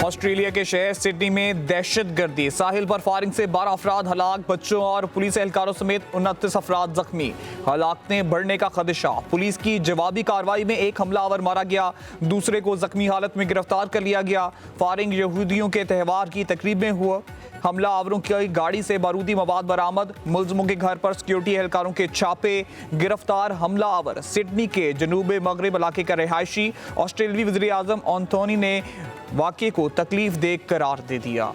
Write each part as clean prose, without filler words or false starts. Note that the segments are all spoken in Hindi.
ऑस्ट्रेलिया के शहर सिडनी में दहशतगर्दी, साहिल पर फायरिंग से 12 अफराद हलाक, बच्चों और पुलिस एहलकारों समेत 29 अफराद जख्मी। हलाकतें बढ़ने का खदशा, पुलिस की जवाबी कार्रवाई में एक हमलावर मारा गया, दूसरे को जख्मी हालत में गिरफ्तार कर लिया गया। फायरिंग यहूदियों के त्यौहार की तकरीब में हुआ। हमलावरों की गाड़ी से बारूदी मवाद बरामद, मुलजमों के घर पर सिक्योरिटी एहलकारों के छापे। गिरफ्तार हमलावर सिडनी के जनूब मगरिब इलाके का रिहायशी। ऑस्ट्रेलियाई वज़ीर आज़म एंथोनी ने वाक़े को तकलीफ दे करार दे दिया।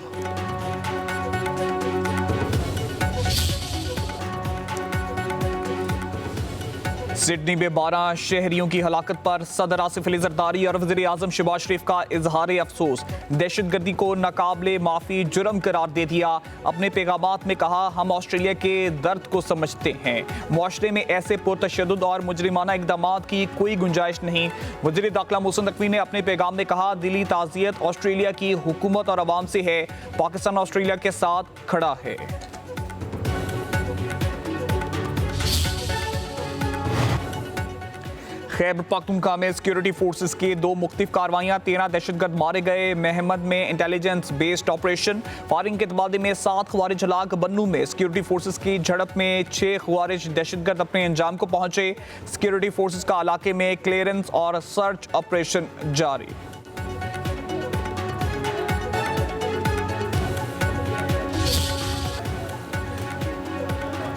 सिडनी में 12 शहरियों की हलाकत पर सदर आसिफ अली जरदारी और वज़ीर आज़म शहबाज शरीफ का इजहार अफसोस। दहशतगर्दी को नाकाबिले माफ़ी जुर्म करार दे दिया। अपने पैगामात में कहा, हम ऑस्ट्रेलिया के दर्द को समझते हैं। मुआशरे में ऐसे पुरतशद्दुद और मुजरिमाना इक़दामात की कोई गुंजाइश नहीं। वज़ीर दाखिला मोहसिन नकवी ने अपने पैगाम में कहा, दिली ताज़ियत ऑस्ट्रेलिया की हुकूमत और अवाम से है। पाकिस्तान ऑस्ट्रेलिया के साथ खड़ा है। खैबर पख्तूनख्वा में सिक्योरिटी फोर्सेस की 2 मुख्तलिफ कार्रवाइयाँ, 13 दहशतगर्द मारे गए। महमद में इंटेलिजेंस बेस्ड ऑपरेशन, फायरिंग के तबादले में 7 खवारिज हलाक। बन्नू में सिक्योरिटी फोर्सेस की झड़प में 6 खवारिज दहशतगर्द अपने अंजाम को पहुंचे। सिक्योरिटी फोर्सेस का इलाके में क्लियरेंस और सर्च ऑपरेशन जारी।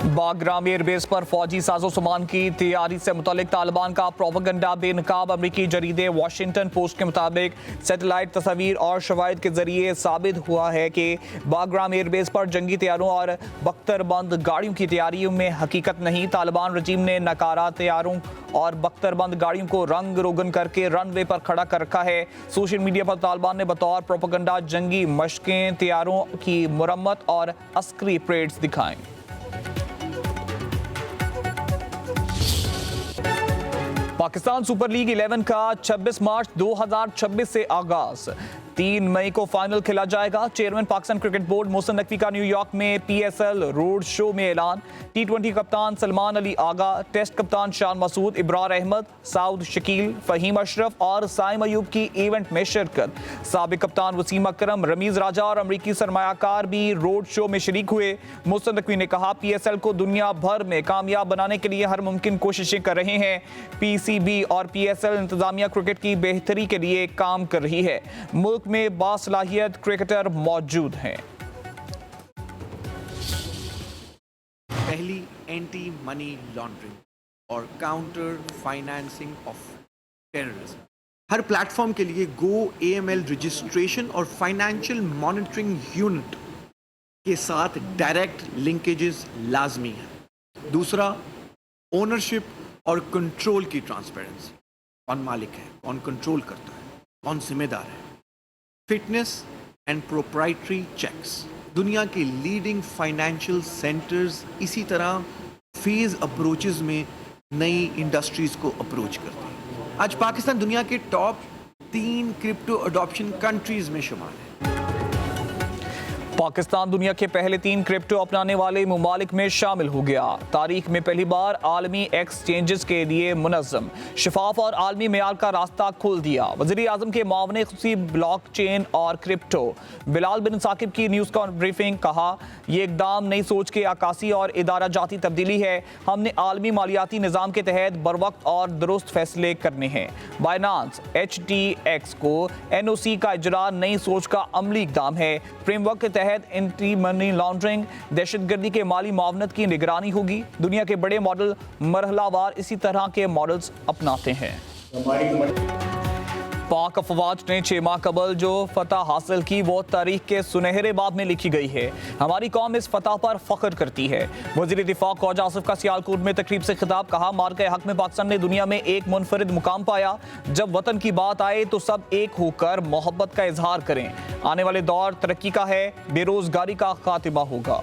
बागराम एयरबेस पर फौजी साजो सामान की तैयारी से मुतालिक तालिबान का प्रोपेगेंडा बेनकाब। अमरीकी जरीदे वॉशिंगटन पोस्ट के मुताबिक सैटेलाइट तस्वीर और शवाहिद के जरिए साबित हुआ है कि बागराम एयरबेस पर जंगी तैयारों और बख्तरबंद गाड़ियों की तैयारियों में हकीकत नहीं। तालिबान रजीम ने नकारा तैयारों और बख्तरबंद गाड़ियों को रंग रोगन करके रनवे पर खड़ा कर रखा है। सोशल मीडिया पर तालिबान ने बतौर प्रोपेगेंडा जंगी मशकें, तैयारों की मुरम्मत और अस्करी परेड्स दिखाएं। पाकिस्तान सुपर लीग 11 का 26 मार्च 2026 से आगाज। 3 मई को फाइनल खेला जाएगा। Chairman Pakistan cricket board Mohsin Naqvi का न्यूयॉर्क में PSL रोड शो में ऐलान। T20 कप्तान सलमान अली आगा, टेस्ट कप्तान शान मसूद, इब्रार अहमद, साउद शकील, फहीम अशरफ और साइम अयूब की इवेंट में शिरकत। साबिक कप्तान वसीम अकरम, रमीज राजा और अमरीकी सरमायाकार भी रोड शो में शरीक हुए। मोहसिन नकवी ने कहा, PSL को दुनिया भर में कामयाब बनाने के लिए हर मुमकिन कोशिशें कर रहे हैं। PCB और PSL इंतजामिया क्रिकेट की बेहतरी के लिए काम कर रही है। मुल्क में बासलाहियत क्रिकेटर मौजूद हैं। पहली एंटी मनी लॉन्ड्रिंग और counter financing of terrorism. Her platform के लिए गो AML रजिस्ट्रेशन और फाइनेंशियल मॉनिटरिंग यूनिट के साथ डायरेक्ट लिंकेजेस लाजमी है। दूसरा, ओनरशिप और कंट्रोल की ट्रांसपेरेंसी। कौन मालिक है, कौन कंट्रोल करता है, कौन जिम्मेदार है। Fitness and proprietary checks. दुनिया के लीडिंग फाइनेंशियल सेंटर्स इसी तरह फेज अप्रोचेस में नई इंडस्ट्रीज को अप्रोच करते हैं। आज पाकिस्तान दुनिया के टॉप 3 क्रिप्टो अडॉप्शन कंट्रीज में शुमार है। पाकिस्तान दुनिया के पहले 3 क्रिप्टो अपनाने वाले ममालिक में शामिल हो गया। तारीख में पहली बार आलमी एक्सचेंजेस के लिए मुनज़्ज़म, शफाफ और आलमी मेयार का रास्ता खोल दिया। वज़ीर आज़म के मामले खुसूसी ब्लॉक चेन और क्रिप्टो। बिलाल बिन साकिब की न्यूज़ ब्रीफिंग, कहा, यह इकदाम नई सोच के अक्कासी और इदारा जाती तब्दीली है। हमने आलमी मालियाती निज़ाम के तहत बरवक्त और दुरुस्त फैसले करने हैं। बाइनांस HTX को NOC का इजरा नई सोच का अमली इकदाम है। फ्रेमवर्क के तहत एंटी मनी लॉन्ड्रिंग, दहशतगर्दी के माली मुआवनत की निगरानी होगी। दुनिया के बड़े मॉडल मरहलावार इसी तरह के मॉडल्स अपनाते हैं। पाक अफवाज ने 6 माह कबल जो फतह हासिल की वो तारीख के सुनहरे बाब में लिखी गई है। हमारी कौम इस फतह पर फख्र करती है। वज़ीर दिफा ख्वाजा आसिफ का सियालकोट में तकरीब से खिताब, कहा, मार्के हक में पाकिस्तान ने दुनिया में एक मुनफरिद मुकाम पाया। जब वतन की बात आए तो सब एक होकर मोहब्बत का इजहार करें। आने वाले दौर तरक्की का है, बेरोजगारी का खात्मा होगा।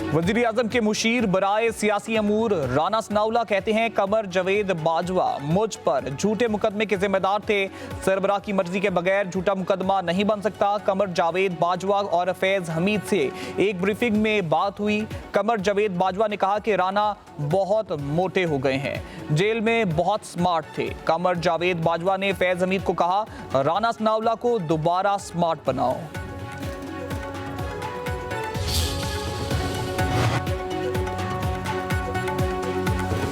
वजीर आजम के मुशीर बराए सियासी अमूर राना सनाउल्लाह कहते हैं कमर जावेद बाजवा मुझ पर झूठे मुकदमे के जिम्मेदार थे। सरबराह की मर्जी के बगैर झूठा मुकदमा नहीं बन सकता। कमर जावेद बाजवा और फैज हमीद से एक ब्रीफिंग में बात हुई। कमर जावेद बाजवा ने कहा कि राना बहुत मोटे हो गए हैं, जेल में बहुत स्मार्ट थे। कमर जावेद बाजवा ने फैज हमीद को कहा राना सनाउल्लाह को दोबारा स्मार्ट बनाओ।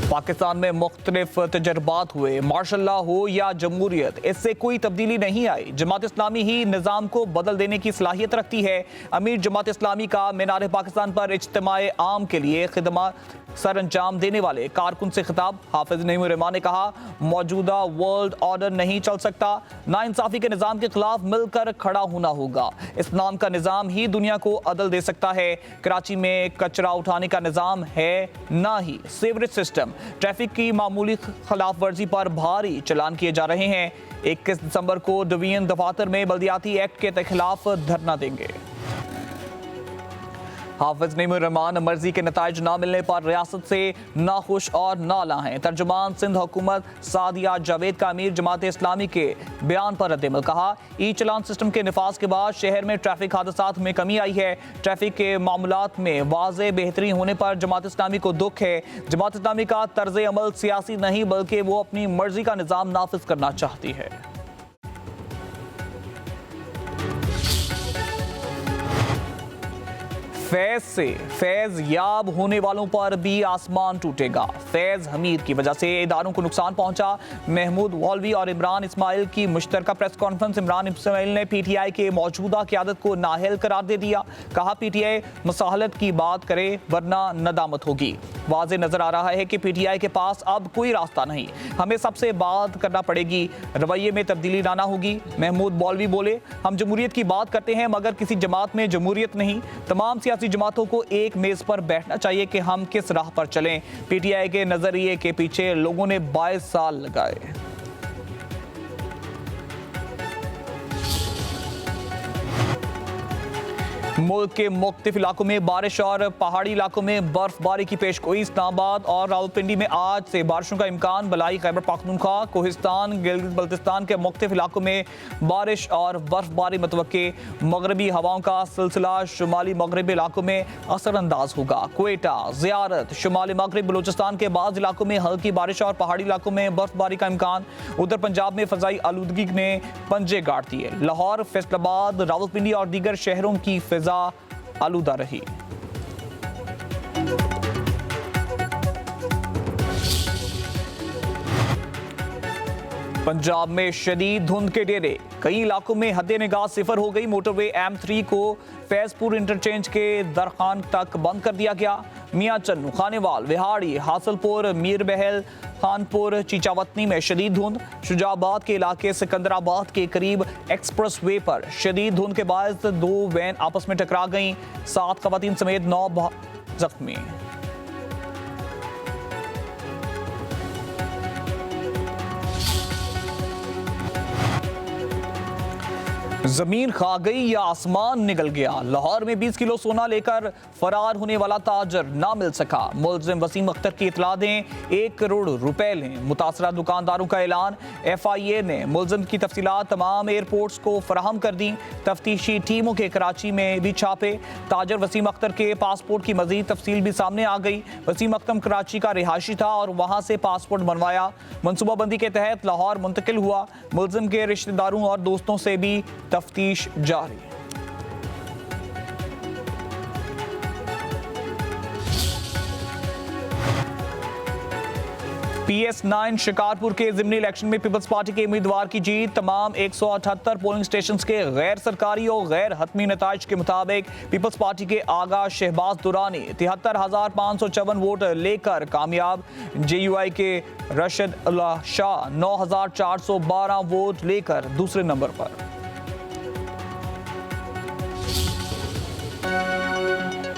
पाकिस्तान में मुख्तलिफ तजर्बात हुए, मार्शल्लाह हो या जमहूरियत, इससे कोई तब्दीली नहीं आई। जमात इस्लामी ही निज़ाम को बदल देने की सलाहियत रखती है। अमीर जमात इस्लामी का मीनार पाकिस्तान पर इज्तिमाए आम के लिए खिदमत सर अंजाम देने वाले कारकुन से खिताब। हाफिज नईमुर रहमान ने कहा मौजूदा वर्ल्ड ऑर्डर नहीं चल सकता, नाइंसाफी के निज़ाम के खिलाफ मिलकर खड़ा होना होगा। इस्लाम का निज़ाम ही दुनिया को अदल दे सकता है। कराची में कचरा उठाने का निज़ाम है ना ही सीवरेज सिस्टम। ट्रैफिक की मामूली खिलाफ वर्जी पर भारी चालान किए जा रहे हैं। 21 दिसंबर को डिवीजन दफातर में बल्दियाती एक्ट के खिलाफ धरना देंगे। हाफिज नईमुर रहमान मर्जी के नताइज न मिलने पर रियासत से नाखुश और नाला हैं। तर्जुमान सिंध हुकूमत सादिया जावेद का अमीर जमात इस्लामी के बयान पर रद्द-ए-अमल कहा ई चलान सिस्टम के निफाज के बाद शहर में ट्रैफिक हादसात में कमी आई है। ट्रैफिक के मामलात में वाज़े बेहतरी होने पर जमात इस्लामी को दुख है। जमात इस्लामी का तर्ज अमल सियासी नहीं बल्कि वो अपनी मर्जी का निज़ाम नाफिज करना चाहती है। फैज से फैज याब होने वालों पर भी आसमान टूटेगा। फैज हमीद की वजह से इदारों को नुकसान पहुंचा। महमूद वॉल्वी और इमरान इस्माइल की मुश्तरका प्रेस कॉन्फ्रेंस। इमरान इस्माइल ने पीटीआई के मौजूदा क़यादत को नाअहल करार दे दिया। कहा पीटीआई मसाहलत की बात करे वरना नदामत होगी। वाज़े नजर आ रहा है कि पीटीआई के पास अब कोई रास्ता नहीं, हमें सबसे बात करना पड़ेगी, रवैये में तब्दीली लाना होगी। महमूद वॉल्वी बोले हम जमहूरियत की बात करते हैं मगर किसी जमात में जमहूरियत नहीं। तमाम सियासी जमातों को एक मेज पर बैठना चाहिए कि हम किस राह पर चलें। पीटीआई के नजरिए के पीछे लोगों ने 22 साल लगाए। मुल्क के मुख्तलिफ इलाकों में बारिश और पहाड़ी इलाकों में बर्फबारी की पेशगोई। इस्लामाबाद और रावलपिंडी में आज से बारिशों का इम्कान। बलाई खैबर पख्तूनख्वा, कोहिस्तान, गिलगित बल्तिस्तान के मुख्तलिफ इलाकों में बारिश और बर्फबारी मुतवक्के। मगरबी हवाओं का सिलसिला शुमाली मगरबी इलाकों में असरअंदाज होगा। क्वेटा, ज़ियारत, शुमाली मगरब बलूचिस्तान के बाद इलाकों में हल्की बारिश और पहाड़ी इलाकों में बर्फबारी का इम्कान। उधर पंजाब में फ़ज़ाई आलूदगी ने पंजे गाड़ दिए। लाहौर, फैसलाबाद, रावलपिंडी और दीगर शहरों की आलूदा रही। पंजाब में शदीद धुंध के डेरे। कई इलाकों में हद निगाह सिफर हो गई। मोटरवे M3 को फैजपुर इंटरचेंज के दरखान तक बंद कर दिया गया। मियां चन्नू, खानेवाल, विहाड़ी, हासलपुर, मीर बहल, खानपुर, चीचावतनी में शदीद धुंध। शुजाबाद के इलाके सिकंदराबाद के करीब एक्सप्रेस वे पर शदीद धुंध के बायस 2 वैन आपस में टकरा गईं। 7 खवातीन समेत 9 जख्मी। जमीन खा गई या आसमान निकल गया। लाहौर में 20 किलो सोना लेकर फरार होने वाला ताजर ना मिल सका। मुलजिम वसीम अख्तर की इतला दें, 1 करोड़ रुपए लें। मुतासरा दुकानदारों का ऐलान। FIA ने मुलजिम की तफसीलात तमाम एयरपोर्ट्स को फराहम कर दी। तफ्तीशी टीमों के कराची में भी छापे। ताजर वसीम अख्तर के पासपोर्ट की मजीद तफसील भी सामने आ गई। वसीम अख्तर कराची का रिहायशी था और वहां से पासपोर्ट बनवाया। मनसूबाबंदी के तहत लाहौर मुंतकिल हुआ। मुलजिम के रिश्तेदारों और दोस्तों से भी तफ्तीश जारी। PS9 शिकारपुर के जिमनी इलेक्शन में पीपल्स पार्टी के उम्मीदवार की जीत। तमाम 178 पोलिंग स्टेशन के गैर सरकारी और गैर हतमी नताइज के मुताबिक पीपल्स पार्टी के आगा शहबाज दुरानी 73,554 वोट लेकर कामयाब। JUI के रशद शाह 9,412 वोट लेकर दूसरे नंबर पर।